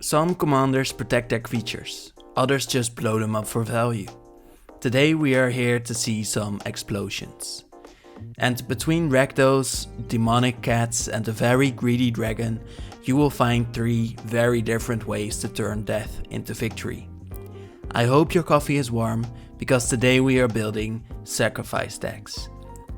Some commanders protect their creatures, others just blow them up for value. Today we are here to see some explosions. And between Rakdos, demonic cats and a very greedy dragon, you will find 3 very different ways to turn death into victory. I hope your coffee is warm, because today we are building sacrifice decks.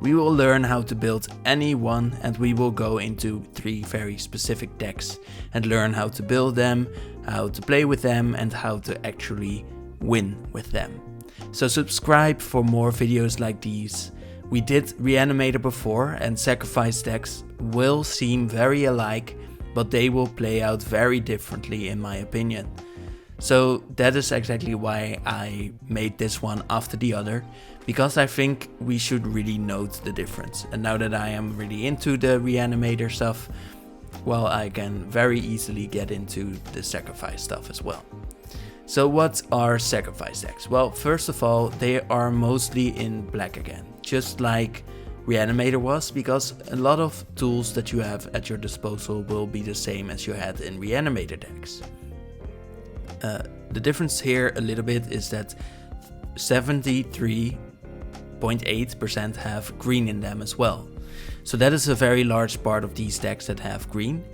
We will learn how to build any one, and we will go into 3 very specific decks and learn how to build them, how to play with them, and how to actually win with them. So subscribe for more videos like these. We did Reanimator before, and sacrifice decks will seem very alike, but they will play out very differently in my opinion. So that is exactly why I made this one after the other, because I think we should really note the difference. And now that I am really into the Reanimator stuff, well, I can very easily get into the sacrifice stuff as well. So what are sacrifice decks? Well, first of all, they are mostly in black again, just like Reanimator was, because a lot of tools that you have at your disposal will be the same as you had in Reanimator decks. The difference here a little bit is that 73.8% have green in them as well. So that is a very large part of these decks that have green.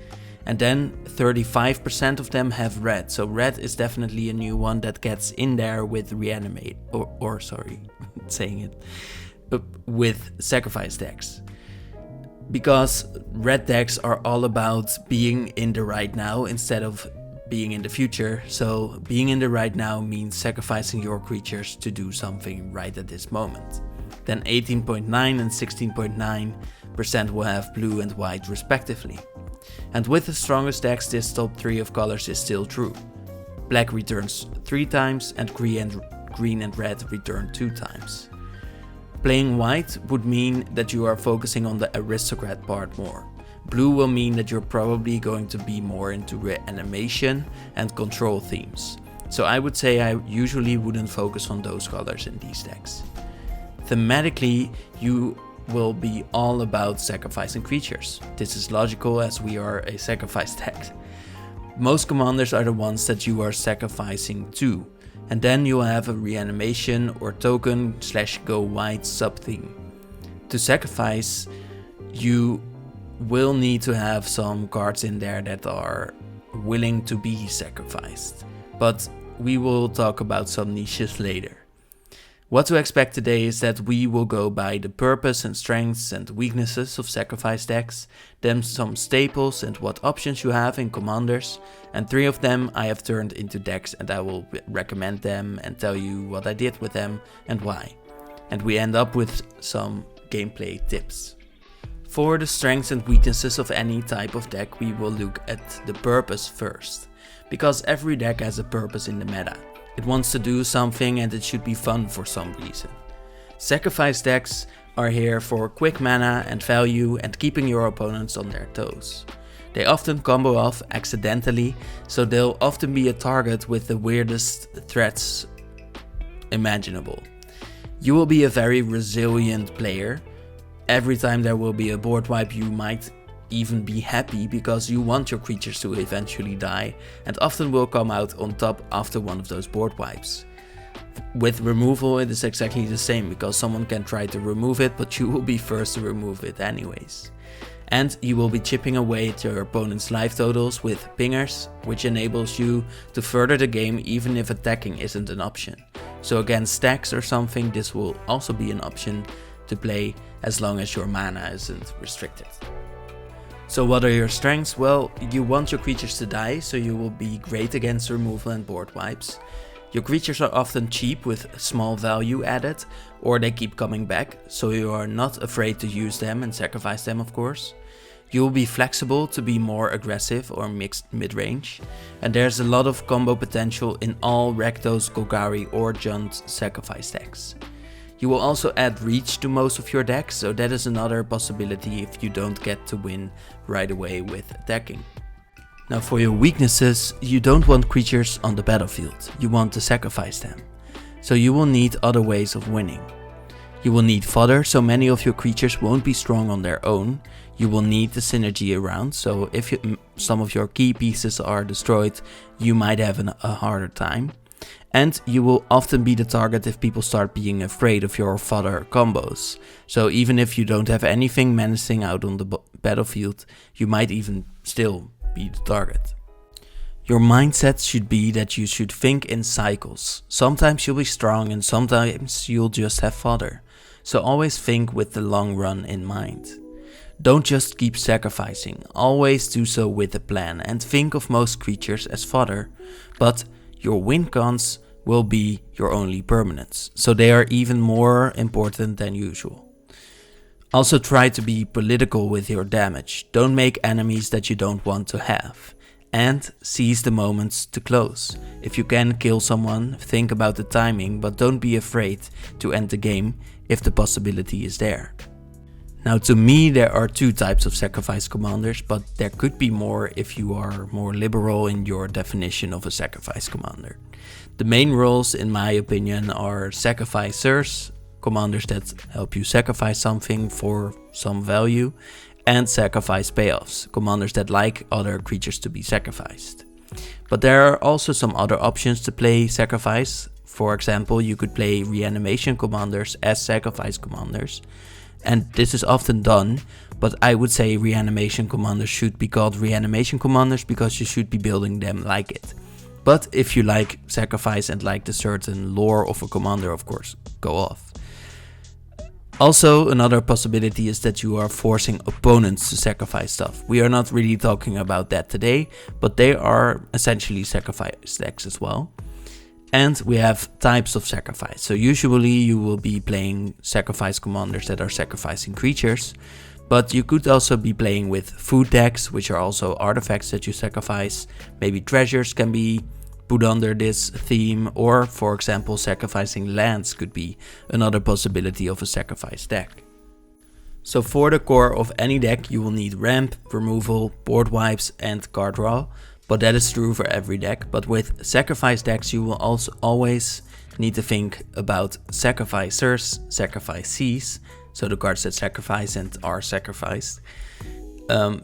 And then 35% of them have red. So red is definitely a new one that gets in there with Reanimate, or sorry, saying it, with sacrifice decks. Because red decks are all about being in the right now instead of being in the future. So being in the right now means sacrificing your creatures to do something right at this moment. Then 18.9 and 16.9% will have blue and white respectively. And with the strongest decks, this top 3 of colors is still true. Black returns 3 times and green and red return 2 times. Playing white would mean that you are focusing on the aristocrat part more. Blue will mean that you're probably going to be more into reanimation and control themes. So I would say I usually wouldn't focus on those colors in these decks. Thematically, you will be all about sacrificing creatures. This is logical as we are a sacrifice deck. Most commanders are the ones that you are sacrificing to. And then you'll have a reanimation or token / go white sub-theme. To sacrifice, you will need to have some cards in there that are willing to be sacrificed. But we will talk about some niches later. What to expect today is that we will go by the purpose and strengths and weaknesses of sacrifice decks, then some staples and what options you have in commanders, and 3 of them I have turned into decks and I will recommend them and tell you what I did with them and why. And we end up with some gameplay tips. For the strengths and weaknesses of any type of deck, we will look at the purpose first, because every deck has a purpose in the meta. It wants to do something and it should be fun for some reason. Sacrifice decks are here for quick mana and value and keeping your opponents on their toes. They often combo off accidentally, so they'll often be a target with the weirdest threats imaginable. You will be a very resilient player. Every time there will be a board wipe, you might even be happy because you want your creatures to eventually die, and often will come out on top after one of those board wipes. With removal it is exactly the same, because someone can try to remove it, but you will be first to remove it anyways. And you will be chipping away at your opponent's life totals with pingers, which enables you to further the game even if attacking isn't an option. So against stacks or something, this will also be an option to play as long as your mana isn't restricted. So what are your strengths? Well, you want your creatures to die, so you will be great against removal and board wipes. Your creatures are often cheap with small value added, or they keep coming back, so you are not afraid to use them and sacrifice them, of course. You will be flexible to be more aggressive or mixed mid-range, and there's a lot of combo potential in all Rakdos, Golgari or Jund sacrifice decks. You will also add reach to most of your decks, so that is another possibility if you don't get to win right away with attacking. Now for your weaknesses, you don't want creatures on the battlefield, you want to sacrifice them. So you will need other ways of winning. You will need fodder, so many of your creatures won't be strong on their own. you will need the synergy around. So if some of your key pieces are destroyed, you might have a harder time. And you will often be the target if people start being afraid of your fodder combos. So even if you don't have anything menacing out on the battlefield, you might even still be the target. Your mindset should be that you should think in cycles. Sometimes you'll be strong and sometimes you'll just have fodder. So always think with the long run in mind. Don't just keep sacrificing, always do so with a plan and think of most creatures as fodder. But your win cons will be your only permanents, so they are even more important than usual. Also try to be political with your damage, don't make enemies that you don't want to have. And seize the moments to close. If you can kill someone, think about the timing, but don't be afraid to end the game if the possibility is there. Now to me there are two types of sacrifice commanders, but there could be more if you are more liberal in your definition of a sacrifice commander. The main roles in my opinion are sacrificers, commanders that help you sacrifice something for some value, and sacrifice payoffs, commanders that like other creatures to be sacrificed. But there are also some other options to play sacrifice. For example, you could play reanimation commanders as sacrifice commanders. And this is often done, but I would say reanimation commanders should be called reanimation commanders because you should be building them like it. But if you like sacrifice and like the certain lore of a commander, of course, go off. Also, another possibility is that you are forcing opponents to sacrifice stuff. We are not really talking about that today, but they are essentially sacrifice decks as well. And we have types of sacrifice. So usually you will be playing sacrifice commanders that are sacrificing creatures. But you could also be playing with food decks, which are also artifacts that you sacrifice. Maybe treasures can be put under this theme. Or for example, sacrificing lands could be another possibility of a sacrifice deck. So for the core of any deck you will need ramp, removal, board wipes and card draw. But that is true for every deck. But with sacrifice decks you will also always need to think about sacrificers, sacrificees, so the cards that sacrifice and are sacrificed.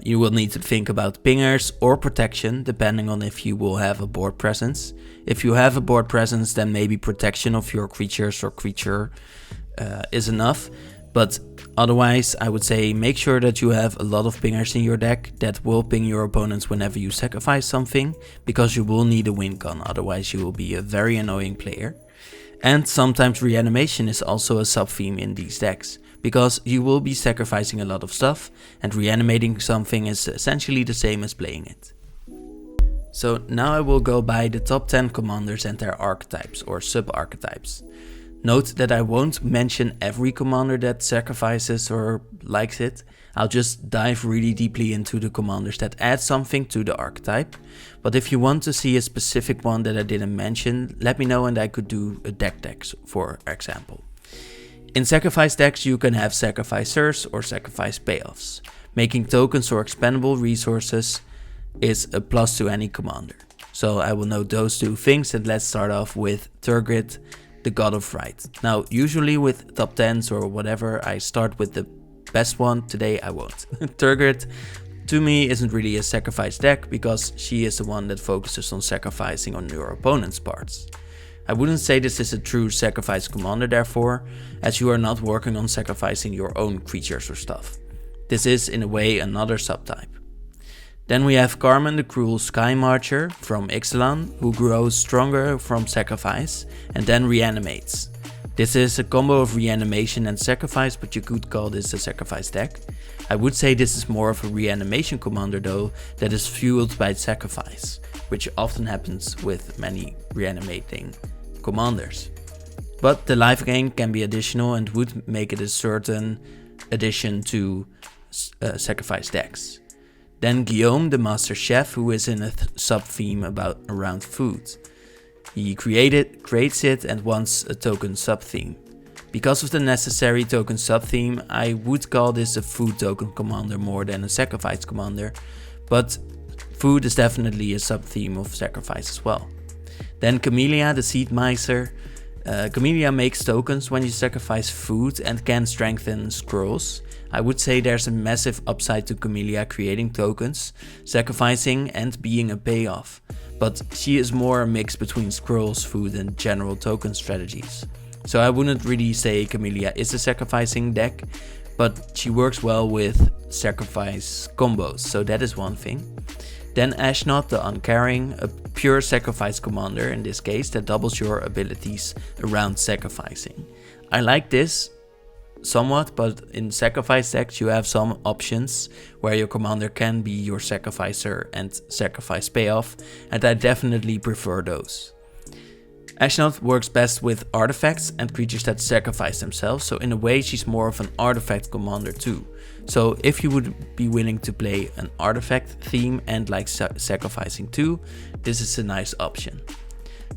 You will need to think about pingers or protection, depending on if you will have a board presence. If you have a board presence, then maybe protection of your creatures or creature is enough. But otherwise, I would say make sure that you have a lot of pingers in your deck that will ping your opponents whenever you sacrifice something, because you will need a win con, otherwise you will be a very annoying player. And sometimes reanimation is also a sub-theme in these decks, because you will be sacrificing a lot of stuff, and reanimating something is essentially the same as playing it. So now I will go by the top 10 commanders and their archetypes or sub-archetypes. Note that I won't mention every commander that sacrifices or likes it. I'll just dive really deeply into the commanders that add something to the archetype. But if you want to see a specific one that I didn't mention, let me know and I could do a deck, for example. In sacrifice decks you can have sacrificers or sacrifice payoffs. Making tokens or expendable resources is a plus to any commander. So I will note those two things, and let's start off with Turgid, the God of Right. Now, usually with top 10s or whatever, I start with the best one. Today I won't. Turgid, to me, isn't really a sacrifice deck because she is the one that focuses on sacrificing on your opponent's parts. I wouldn't say this is a true sacrifice commander therefore, as you are not working on sacrificing your own creatures or stuff. This is in a way another subtype. Then we have Carmen the Cruel Sky Marcher from Ixalan, who grows stronger from sacrifice and then reanimates. This is a combo of reanimation and sacrifice, but you could call this a sacrifice deck. I would say this is more of a reanimation commander though, that is fueled by sacrifice, which often happens with many reanimating commanders. But the life gain can be additional and would make it a certain addition to sacrifice decks. Then Guillaume the Master Chef, who is in a sub-theme around food. He creates it and wants a token sub-theme. Because of the necessary token sub-theme, I would call this a food token commander more than a sacrifice commander, but food is definitely a sub-theme of sacrifice as well. Then Camellia the Seed Miser, Camellia makes tokens when you sacrifice food and can strengthen scrolls. I would say there's a massive upside to Camellia creating tokens, sacrificing and being a payoff, but she is more a mix between scrolls, food and general token strategies. So I wouldn't really say Camellia is a sacrificing deck, but she works well with sacrifice combos, so that is one thing. Then Ashnod, the Uncaring, a pure sacrifice commander in this case that doubles your abilities around sacrificing. I like this somewhat, but in sacrifice decks you have some options where your commander can be your sacrificer and sacrifice payoff, and I definitely prefer those. Ashnod works best with artifacts and creatures that sacrifice themselves, so in a way she's more of an artifact commander too. So if you would be willing to play an artifact theme and like sacrificing too, this is a nice option.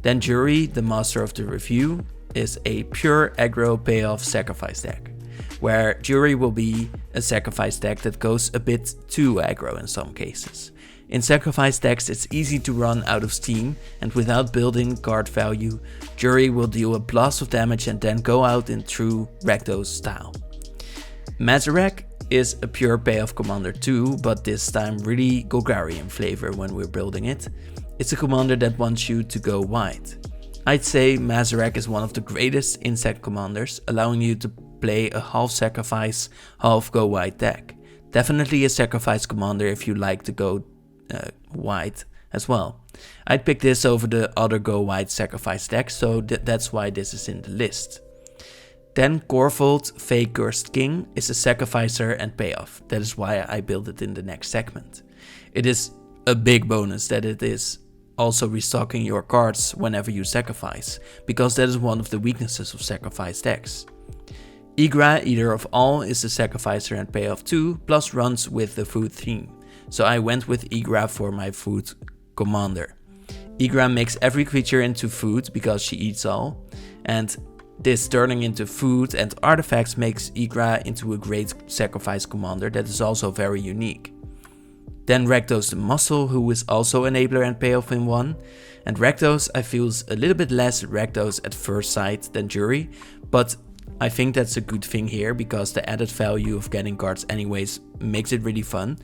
Then Jury, the Master of the Review, is a pure aggro payoff sacrifice deck, where Jury will be a sacrifice deck that goes a bit too aggro in some cases. In sacrifice decks it's easy to run out of steam, and without building card value, Jury will deal a blast of damage and then go out in true Rakdos style. Mazarek is a pure payoff commander too, but this time really Golgarian flavor when we're building it. It's a commander that wants you to go wide. I'd say Mazarek is one of the greatest insect commanders, allowing you to play a half sacrifice, half go wide deck. Definitely a sacrifice commander if you like to go wide as well. I'd pick this over the other go wide sacrifice decks, so that's why this is in the list. Then Korvold Fae-Cursed King is a sacrificer and payoff. That is why I built it in the next segment. It is a big bonus that it is also restocking your cards whenever you sacrifice, because that is one of the weaknesses of sacrifice decks. Ygra, Eater of All, is a sacrificer and payoff too, plus runs with the food theme. So I went with Ygra for my food commander. Ygra makes every creature into food because she eats all, and this turning into food and artifacts makes Ygra into a great sacrifice commander that is also very unique. Then Rakdos the Muscle, who is also enabler and payoff in one, and Rakdos I feel is a little bit less Rakdos at first sight than Jury, but I think that's a good thing here because the added value of getting cards anyways makes it really fun.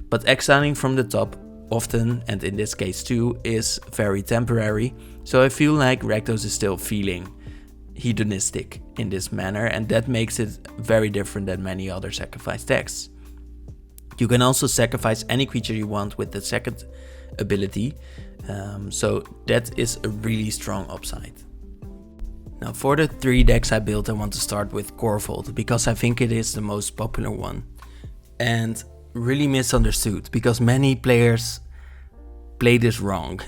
But exiling from the top often, and in this case too, is very temporary, so I feel like Rakdos is still feeling hedonistic in this manner, and that makes it very different than many other sacrifice decks. You can also sacrifice any creature you want with the second ability, so that is a really strong upside. Now for the 3 decks I built, I want to start with Korvold because I think it is the most popular one and really misunderstood because many players play this wrong.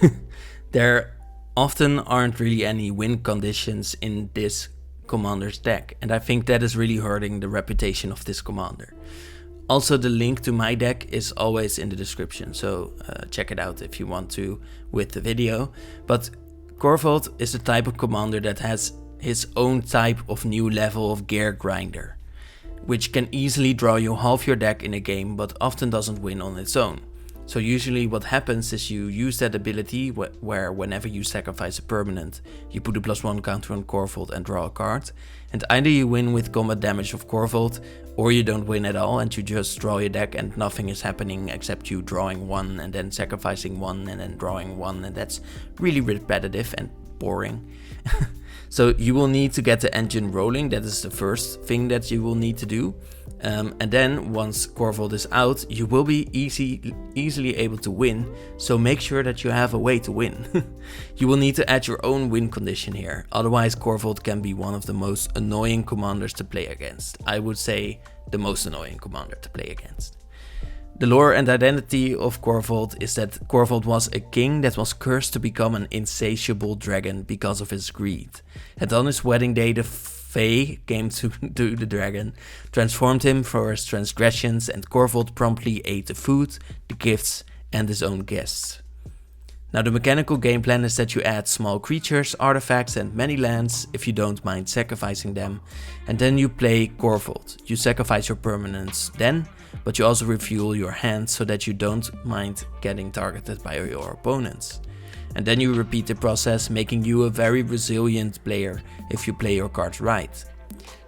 There often aren't really any win conditions in this commander's deck, and I think that is really hurting the reputation of this commander. Also, the link to my deck is always in the description, so check it out if you want to with the video. But Korvold is the type of commander that has his own type of new level of gear grinder, which can easily draw you half your deck in a game but often doesn't win on its own. So usually what happens is you use that ability where whenever you sacrifice a permanent, you put a +1 counter on Korvold and draw a card, and either you win with combat damage of Korvold or you don't win at all and you just draw your deck and nothing is happening except you drawing 1 and then sacrificing 1 and then drawing 1, and that's really repetitive and boring. So you will need to get the engine rolling. That is the first thing that you will need to do. And then once Korvold is out, you will be easily able to win. So make sure that you have a way to win. You will need to add your own win condition here. Otherwise Korvold can be one of the most annoying commanders to play against. I would say the most annoying commander to play against. The lore and identity of Korvold is that Korvold was a king that was cursed to become an insatiable dragon because of his greed. And on his wedding day, the Fae came to the dragon, transformed him for his transgressions, and Korvold promptly ate the food, the gifts, and his own guests. Now the mechanical game plan is that you add small creatures, artifacts, and many lands if you don't mind sacrificing them, and then you play Korvold. You sacrifice your permanents then, but you also refuel your hand so that you don't mind getting targeted by your opponents. And then you repeat the process, making you a very resilient player if you play your cards right.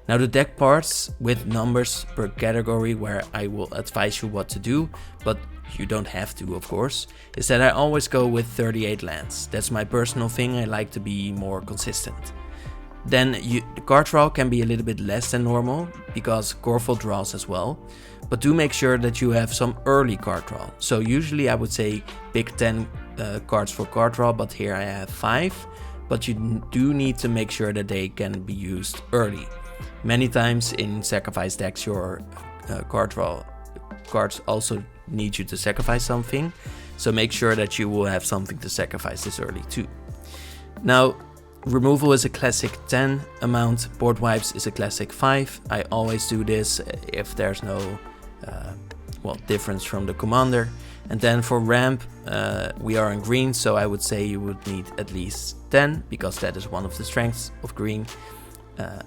Now the deck parts with numbers per category, where I will advise you what to do, but you don't have to of course, is that I always go with 38 lands. That's my personal thing, I like to be more consistent. Then the card draw can be a little bit less than normal, because Korvold draws as well, but do make sure that you have some early card draw. So usually I would say pick 10 cards for card draw, but here I have 5, but you do need to make sure that they can be used early. Many times in sacrifice decks your card draw cards also need you to sacrifice something, so make sure that you will have something to sacrifice this early too. Now removal is a classic 10 amount, board wipes is a classic 5. I always do this if there's no difference from the commander. And then for ramp, we are in green, so I would say you would need at least 10, because that is one of the strengths of green.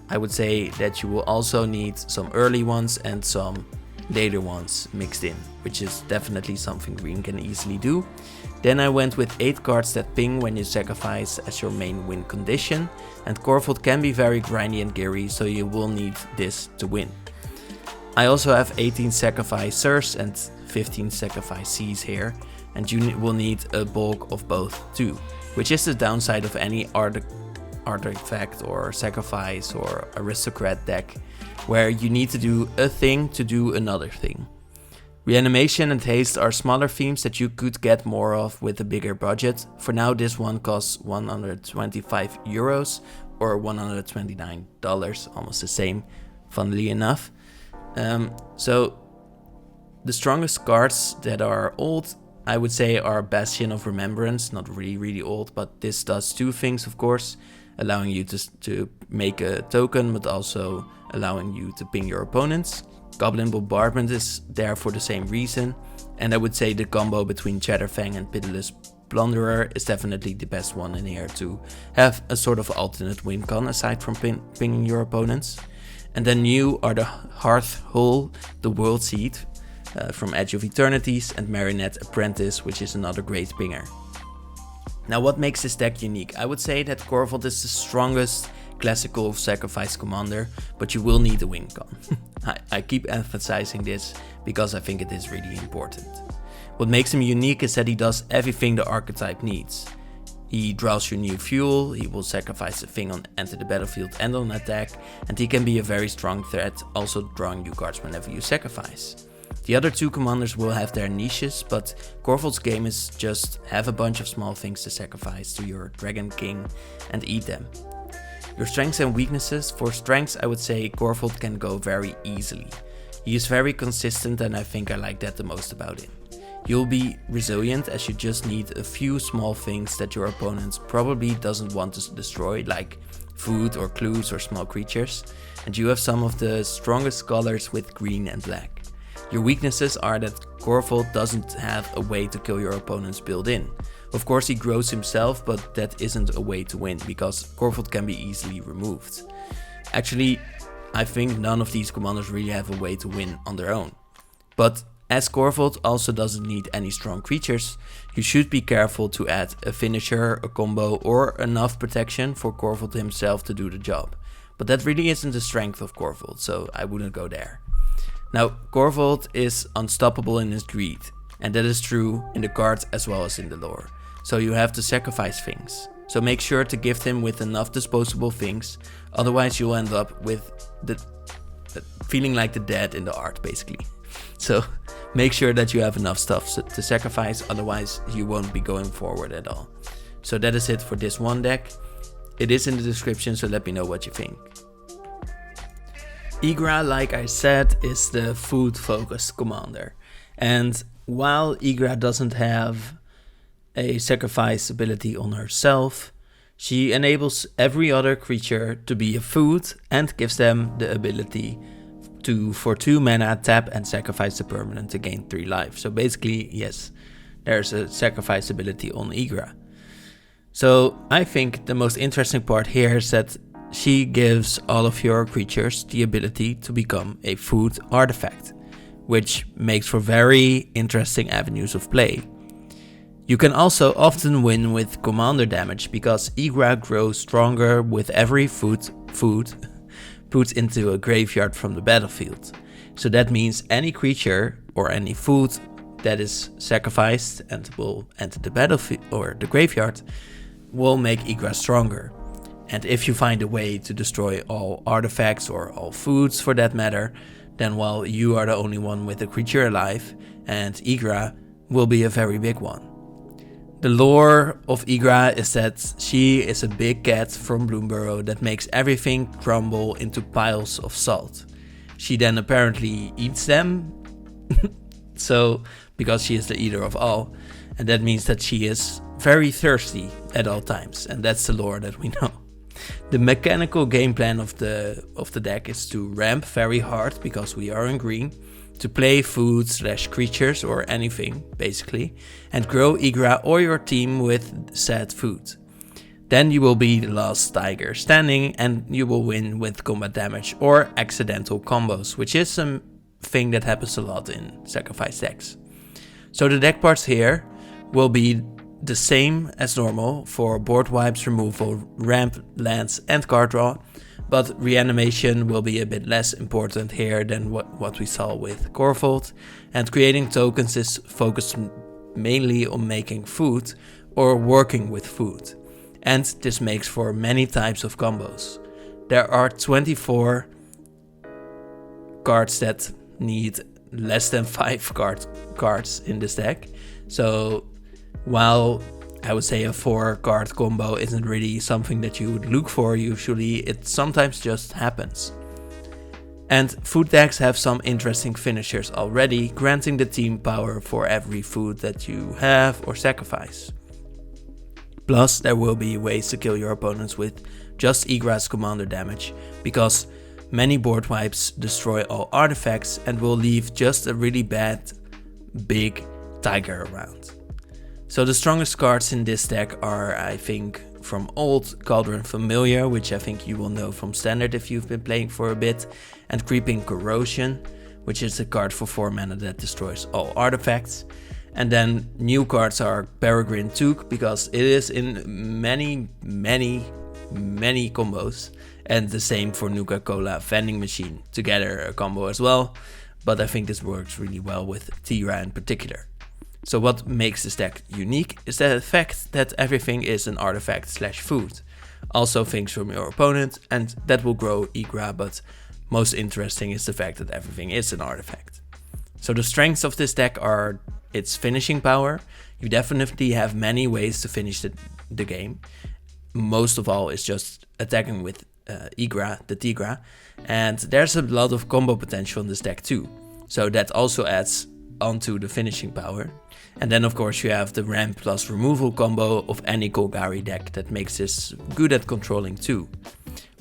I would say that you will also need some early ones and some later ones mixed in, which is definitely something green can easily do. Then I went with 8 cards that ping when you sacrifice as your main win condition, and Korvold can be very grindy and geary, so you will need this to win. I also have 18 sacrificers and 15 sacrifices here, and you will need a bulk of both too, which is the downside of any artifact or sacrifice or aristocrat deck, where you need to do a thing to do another thing. Reanimation and haste are smaller themes that you could get more of with a bigger budget. For now this one costs 125 euros or $129, almost the same, funnily enough. So the strongest cards that are old, I would say, are Bastion of Remembrance, not really old, but this does 2 things of course, allowing you to make a token, but also allowing you to ping your opponents. Goblin Bombardment is there for the same reason, and I would say the combo between Chatterfang and Pitiless Plunderer is definitely the best one in here to have a sort of alternate win con aside from pinging your opponents. And then new are the Hearth Hole, the World Seed from Edge of Eternities, and Marionette Apprentice, which is another great pinger. Now what makes this deck unique? I would say that Korvold is the strongest classical sacrifice commander, but you will need a win con. I keep emphasizing this because I think it is really important. What makes him unique is that he does everything the archetype needs. He draws you new fuel, he will sacrifice a thing on enter the battlefield and on attack, and he can be a very strong threat, also drawing new cards whenever you sacrifice. The other 2 commanders will have their niches, but Korvold's game is just have a bunch of small things to sacrifice to your Dragon King and eat them. Your strengths and weaknesses. For strengths I would say Korvold can go very easily. He is very consistent, and I think I like that the most about him. You'll be resilient, as you just need a few small things that your opponent probably doesn't want to destroy, like food or clues or small creatures, and you have some of the strongest colors with green and black. Your weaknesses are that Korvold doesn't have a way to kill your opponents built in. Of course he grows himself, but that isn't a way to win, because Korvold can be easily removed. Actually, I think none of these commanders really have a way to win on their own. But as Korvold also doesn't need any strong creatures, you should be careful to add a finisher, a combo, or enough protection for Korvold himself to do the job. But that really isn't the strength of Korvold, so I wouldn't go there. Now, Korvold is unstoppable in his greed, and that is true in the cards as well as in the lore. So you have to sacrifice things. So make sure to gift him with enough disposable things, otherwise you'll end up with the feeling like the dead in the art basically. So make sure that you have enough stuff to sacrifice, otherwise you won't be going forward at all. So that is it for this one deck. It is in the description, so let me know what you think. Ygra, like I said, is the food focused commander, and while Ygra doesn't have a sacrifice ability on herself, she enables every other creature to be a food and gives them the ability to, for 2 mana, tap and sacrifice the permanent to gain 3 life. So basically, yes, there's a sacrifice ability on Ygra. So I think the most interesting part here is that she gives all of your creatures the ability to become a food artifact, which makes for very interesting avenues of play. You can also often win with commander damage because Ygra grows stronger with every food put into a graveyard from the battlefield. So that means any creature or any food that is sacrificed and will enter the battlefield or the graveyard will make Ygra stronger. And if you find a way to destroy all artifacts or all foods for that matter, then well, you are the only one with a creature alive, and Ygra will be a very big one. The lore of Ygra is that she is a big cat from Bloomburrow that makes everything crumble into piles of salt. She then apparently eats them, so because she is the eater of all, and that means that she is very thirsty at all times, and that's the lore that we know. The mechanical game plan of the deck is to ramp very hard because we are in green, to play food / creatures or anything basically, and grow Ygra or your team with said food. Then you will be the last tiger standing and you will win with combat damage or accidental combos, which is a thing that happens a lot in sacrifice decks. So the deck parts here will be the same as normal for board wipes, removal, ramp, lands and card draw, but reanimation will be a bit less important here than what we saw with Korvold, and creating tokens is focused mainly on making food or working with food, and this makes for many types of combos. There are 24 cards that need less than 5 cards in this deck, so while I would say a 4-card combo isn't really something that you would look for usually, it sometimes just happens. And food decks have some interesting finishers already, granting the team power for every food that you have or sacrifice. Plus, there will be ways to kill your opponents with just Ygra's commander damage, because many board wipes destroy all artifacts and will leave just a really bad, big tiger around. So the strongest cards in this deck are, I think, from old Cauldron Familiar, which I think you will know from Standard if you've been playing for a bit, and Creeping Corrosion, which is a card for 4 mana that destroys all artifacts. And then new cards are Peregrine Took, because it is in many combos, and the same for Nuka-Cola Vending Machine, together a combo as well, but I think this works really well with Ygra in particular. So what makes this deck unique is the fact that everything is an artifact / food. Also things from your opponent, and that will grow Ygra, but most interesting is the fact that everything is an artifact. So the strengths of this deck are its finishing power. You definitely have many ways to finish the game. Most of all is just attacking with Ygra, the Ygra, and there's a lot of combo potential in this deck too. So that also adds onto the finishing power. And then of course you have the ramp plus removal combo of any Golgari deck that makes this good at controlling too.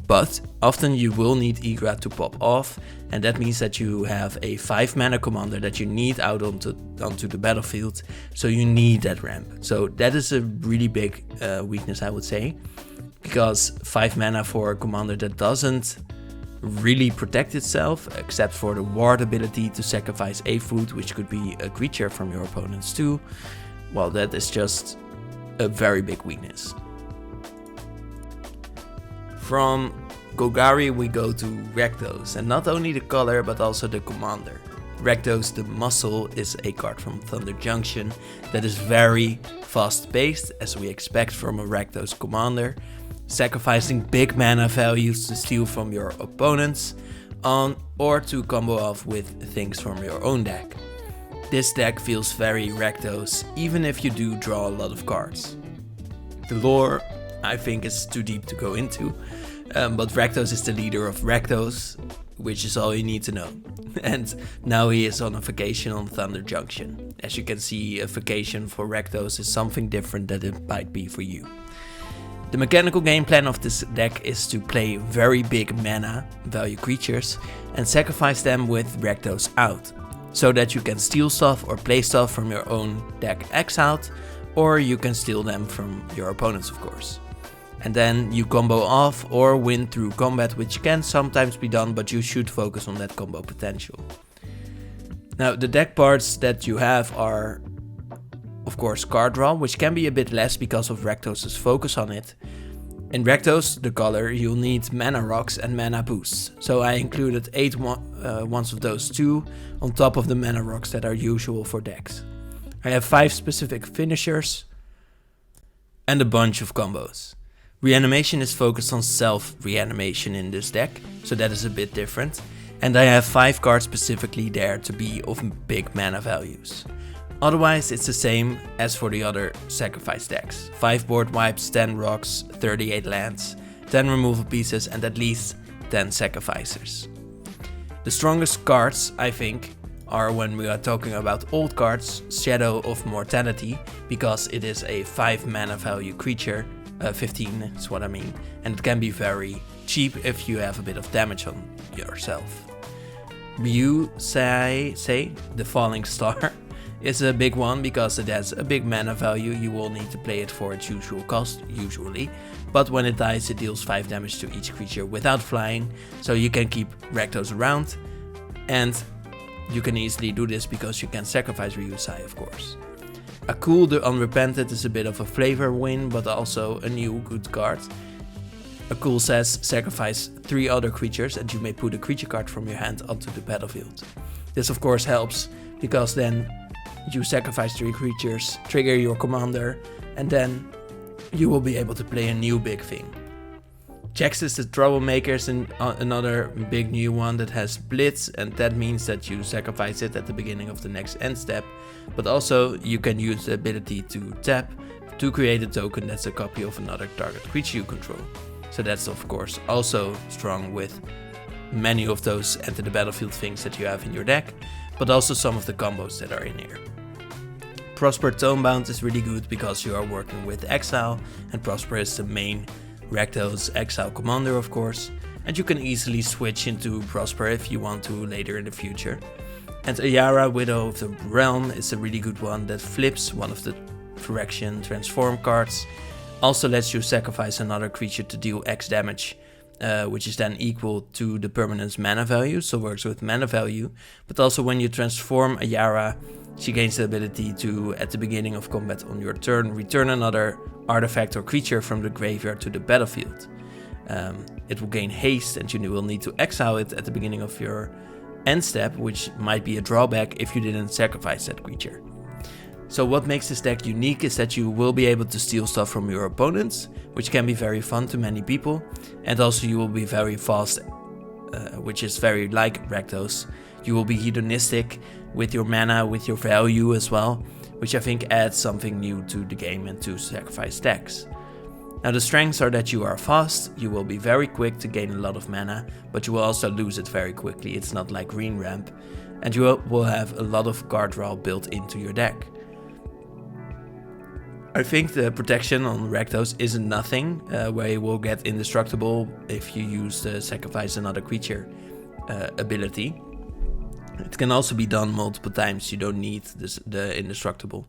But often you will need Ygra to pop off, and that means that you have a 5 mana commander that you need out onto the battlefield, so you need that ramp. So that is a really big weakness, I would say, because 5 mana for a commander that doesn't really protect itself, except for the ward ability to sacrifice a food, which could be a creature from your opponents too, well, that is just a very big weakness. From Golgari we go to Rakdos, and not only the color but also the commander. Rakdos the Muscle is a card from Thunder Junction that is very fast paced, as we expect from a Rakdos commander, sacrificing big mana values to steal from your opponents or to combo off with things from your own deck. This deck feels very Rakdos, even if you do draw a lot of cards. The lore, I think, is too deep to go into, but Rakdos is the leader of Rakdos, which is all you need to know. And now he is on a vacation on Thunder Junction. As you can see, a vacation for Rakdos is something different than it might be for you. The mechanical game plan of this deck is to play very big mana value creatures and sacrifice them with Rakdos out, so that you can steal stuff or play stuff from your own deck exiled, or you can steal them from your opponents, of course. And then you combo off or win through combat, which can sometimes be done, but you should focus on that combo potential. Now, the deck parts that you have are, of of course card draw, which can be a bit less because of Rakdos' focus on it. In Rakdos, the color, you'll need mana rocks and mana boosts. So I included 8 ones of those too, on top of the mana rocks that are usual for decks. I have 5 specific finishers and a bunch of combos. Reanimation is focused on self-reanimation in this deck, so that is a bit different. And I have 5 cards specifically there to be of big mana values. Otherwise it's the same as for the other sacrifice decks. 5 board wipes, 10 rocks, 38 lands, 10 removal pieces and at least 10 sacrificers. The strongest cards, I think, are when we are talking about old cards, Shadow of Mortality, because it is a 5 mana value creature, 15 is what I mean, and it can be very cheap if you have a bit of damage on yourself. Ryu say the Falling Star is a big one because it has a big mana value. You will need to play it for its usual cost, usually, but when it dies it deals 5 damage to each creature without flying, so you can keep Rakdos around, and you can easily do this because you can sacrifice Ryusai, of course. Akul the Unrepented is a bit of a flavor win, but also a new good card. Akul says sacrifice 3 other creatures and you may put a creature card from your hand onto the battlefield. This of course helps because then you sacrifice 3 creatures, trigger your commander, and then you will be able to play a new big thing. Jax is the Troublemakers, and another big new one that has Blitz, and that means that you sacrifice it at the beginning of the next end step. But also you can use the ability to tap to create a token that's a copy of another target creature you control. So that's of course also strong with many of those enter the battlefield things that you have in your deck, but also some of the combos that are in here. Prosper Tomebound is really good because you are working with Exile, and Prosper is the main Rakdos Exile commander of course, and you can easily switch into Prosper if you want to later in the future. And Ygra, Widow of the Realm, is a really good one that flips one of the Phyrexian transform cards. Also lets you sacrifice another creature to deal X damage, which is then equal to the permanent's mana value, so works with mana value. But also when you transform a Ygra, she gains the ability to, at the beginning of combat on your turn, return another artifact or creature from the graveyard to the battlefield. It will gain haste and you will need to exile it at the beginning of your end step, which might be a drawback if you didn't sacrifice that creature. So what makes this deck unique is that you will be able to steal stuff from your opponents, which can be very fun to many people, and also you will be very fast, which is very like Rakdos. You will be hedonistic with your mana, with your value as well, which I think adds something new to the game and to sacrifice decks. Now the strengths are that you are fast, you will be very quick to gain a lot of mana, but you will also lose it very quickly. It's not like Green Ramp, and you will have a lot of card draw built into your deck. I think the protection on Rakdos isn't nothing, where you will get indestructible if you use the sacrifice another creature ability. It can also be done multiple times, you don't need the indestructible.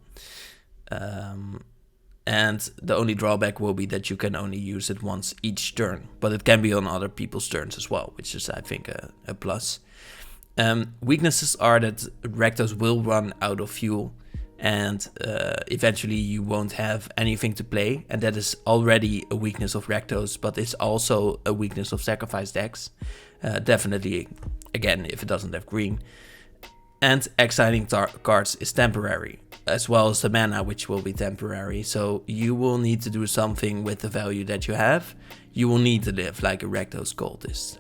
And the only drawback will be that you can only use it once each turn, but it can be on other people's turns as well, which is I think a plus. Weaknesses are that Rakdos will run out of fuel, and eventually you won't have anything to play, and that is already a weakness of Rakdos, but it's also a weakness of sacrifice decks. Definitely, again, if it doesn't have green. And exiling cards is temporary, as well as the mana, which will be temporary. So you will need to do something with the value that you have. You will need to live like a Rakdos cultist.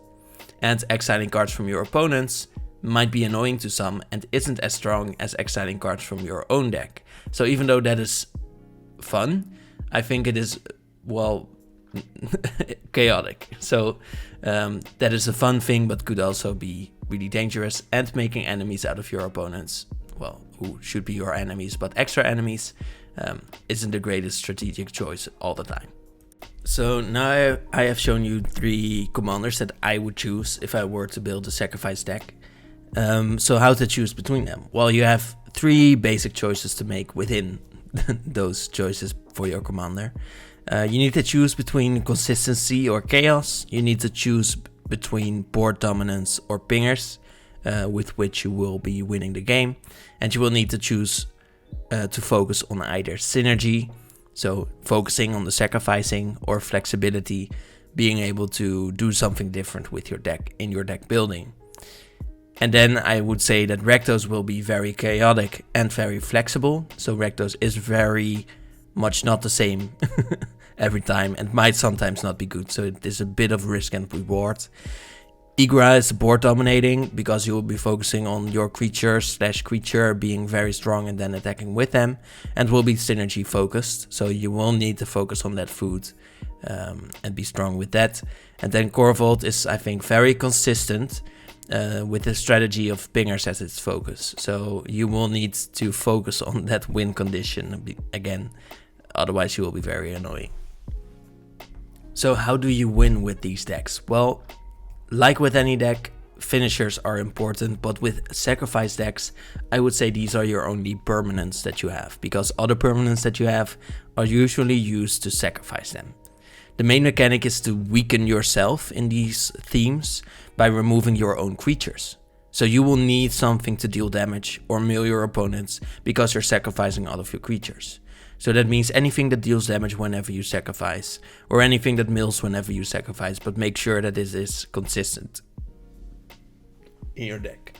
And exiling cards from your opponents might be annoying to some and isn't as strong as exiling cards from your own deck. So even though that is fun, I think it is, well, chaotic. So that is a fun thing, but could also be really dangerous, and making enemies out of your opponents, well, who should be your enemies, but extra enemies, isn't the greatest strategic choice all the time. So now I have shown you 3 commanders that I would choose if I were to build a sacrifice deck. So how to choose between them? Well, you have 3 basic choices to make within those choices for your commander. You need to choose between consistency or chaos. You need to choose between board dominance or pingers, with which you will be winning the game. And you will need to choose to focus on either synergy, so focusing on the sacrificing, or flexibility, being able to do something different with your deck in your deck building. And then I would say that Rakdos will be very chaotic and very flexible. So Rakdos is very much not the same every time and might sometimes not be good. So it is a bit of risk and reward. Ygra is board dominating because you will be focusing on your creature being very strong and then attacking with them, and will be synergy focused. So you will need to focus on that food and be strong with that. And then Korvold is, I think, very consistent with the strategy of pingers as its focus. So you will need to focus on that win condition again, otherwise you will be very annoying. So how do you win with these decks? Well, like with any deck, finishers are important, but with sacrifice decks, I would say these are your only permanents that you have, because other permanents that you have are usually used to sacrifice them. The main mechanic is to weaken yourself in these themes by removing your own creatures. So you will need something to deal damage or mill your opponents because you're sacrificing all of your creatures. So that means anything that deals damage whenever you sacrifice, or anything that mills whenever you sacrifice, but make sure that this is consistent in your deck.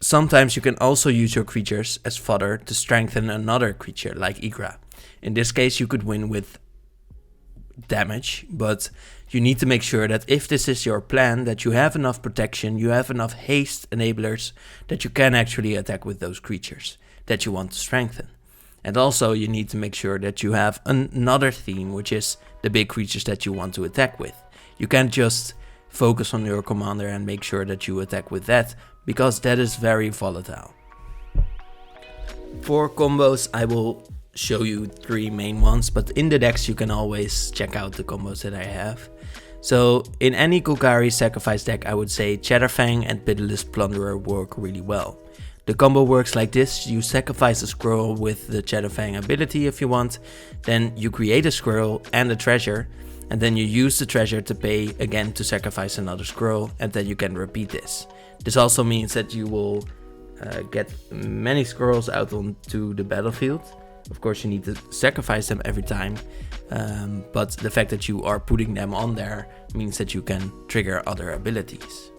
Sometimes you can also use your creatures as fodder to strengthen another creature like Ygra. In this case you could win with damage, but you need to make sure that if this is your plan, that you have enough protection, you have enough haste enablers that you can actually attack with those creatures that you want to strengthen. And also you need to make sure that you have another theme, which is the big creatures that you want to attack with. You can't just focus on your commander and make sure that you attack with that, because that is very volatile. For combos, I will show you 3 main ones, but in the decks you can always check out the combos that I have. So in any Golgari sacrifice deck, I would say Chatterfang and Pitiless Plunderer work really well. The combo works like this: you sacrifice a squirrel with the Chatterfang ability if you want, then you create a squirrel and a treasure, and then you use the treasure to pay again to sacrifice another squirrel, and then you can repeat this. This also means that you will get many squirrels out onto the battlefield. Of course you need to sacrifice them every time, but the fact that you are putting them on there means that you can trigger other abilities.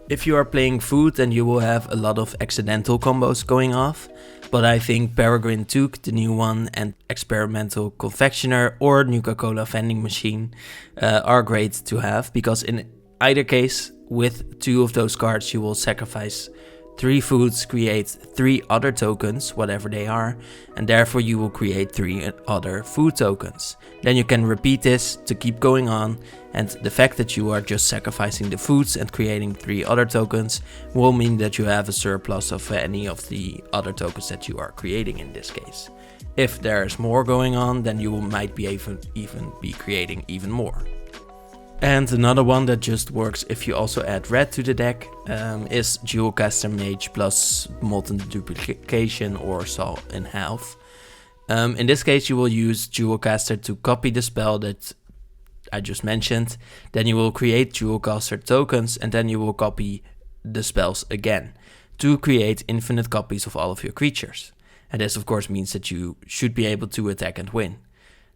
If you are playing food, then you will have a lot of accidental combos going off, but I think Peregrine Took, the new one, and Experimental Confectioner or Nuka-Cola Vending Machine are great to have, because in either case, with 2 of those cards you will sacrifice 3 foods, create 3 other tokens, whatever they are, and therefore you will create 3 other food tokens. Then you can repeat this to keep going on, and the fact that you are just sacrificing the foods and creating 3 other tokens will mean that you have a surplus of any of the other tokens that you are creating in this case. If there's more going on, then you might be even be creating even more. And another one that just works if you also add red to the deck is Jewelcaster Mage plus Molten Duplication or Saw in Half. In this case you will use Jewelcaster to copy the spell that I just mentioned, then you will create Jewelcaster tokens, and then you will copy the spells again to create infinite copies of all of your creatures. And this of course means that you should be able to attack and win.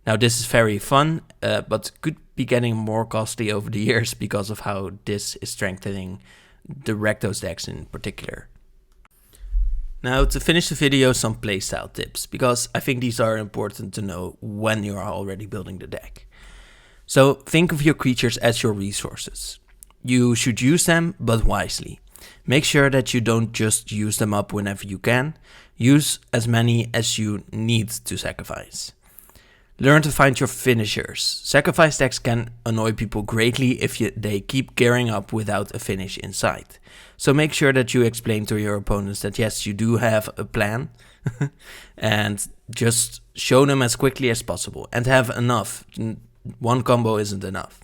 Now this is very fun, but could be getting more costly over the years because of how this is strengthening the Rakdos decks in particular. Now to finish the video, some playstyle tips, because I think these are important to know when you are already building the deck. So think of your creatures as your resources. You should use them, but wisely. Make sure that you don't just use them up whenever you can. Use as many as you need to sacrifice. Learn to find your finishers. Sacrifice decks can annoy people greatly if they keep gearing up without a finish in sight. So make sure that you explain to your opponents that yes, you do have a plan and just show them as quickly as possible and have enough. One combo isn't enough.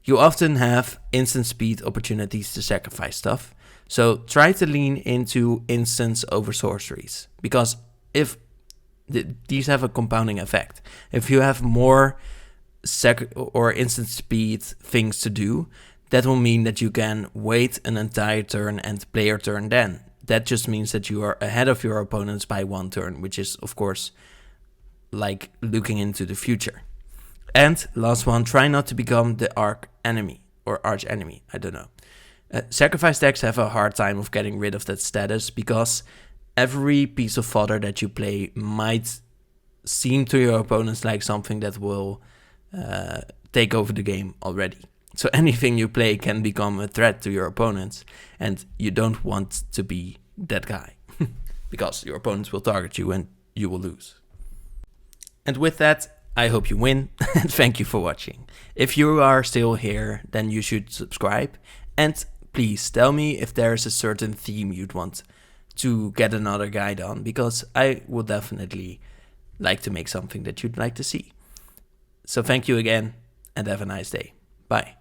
You often have instant speed opportunities to sacrifice stuff, so try to lean into instants over sorceries, because if these have a compounding effect. If you have more or instant speed things to do, that will mean that you can wait an entire turn and play your turn then. that just means that you are ahead of your opponents by 1 turn, which is of course like looking into the future. And last one, try not to become the arch enemy, I don't know. Sacrifice decks have a hard time of getting rid of that status, because every piece of fodder that you play might seem to your opponents like something that will take over the game already. So anything you play can become a threat to your opponents, and you don't want to be that guy, because your opponents will target you and you will lose. And with that, I hope you win, and thank you for watching. If you are still here, then you should subscribe, and please tell me if there is a certain theme you'd want to get another guide on, because I would definitely like to make something that you'd like to see. So thank you again, and have a nice day. Bye.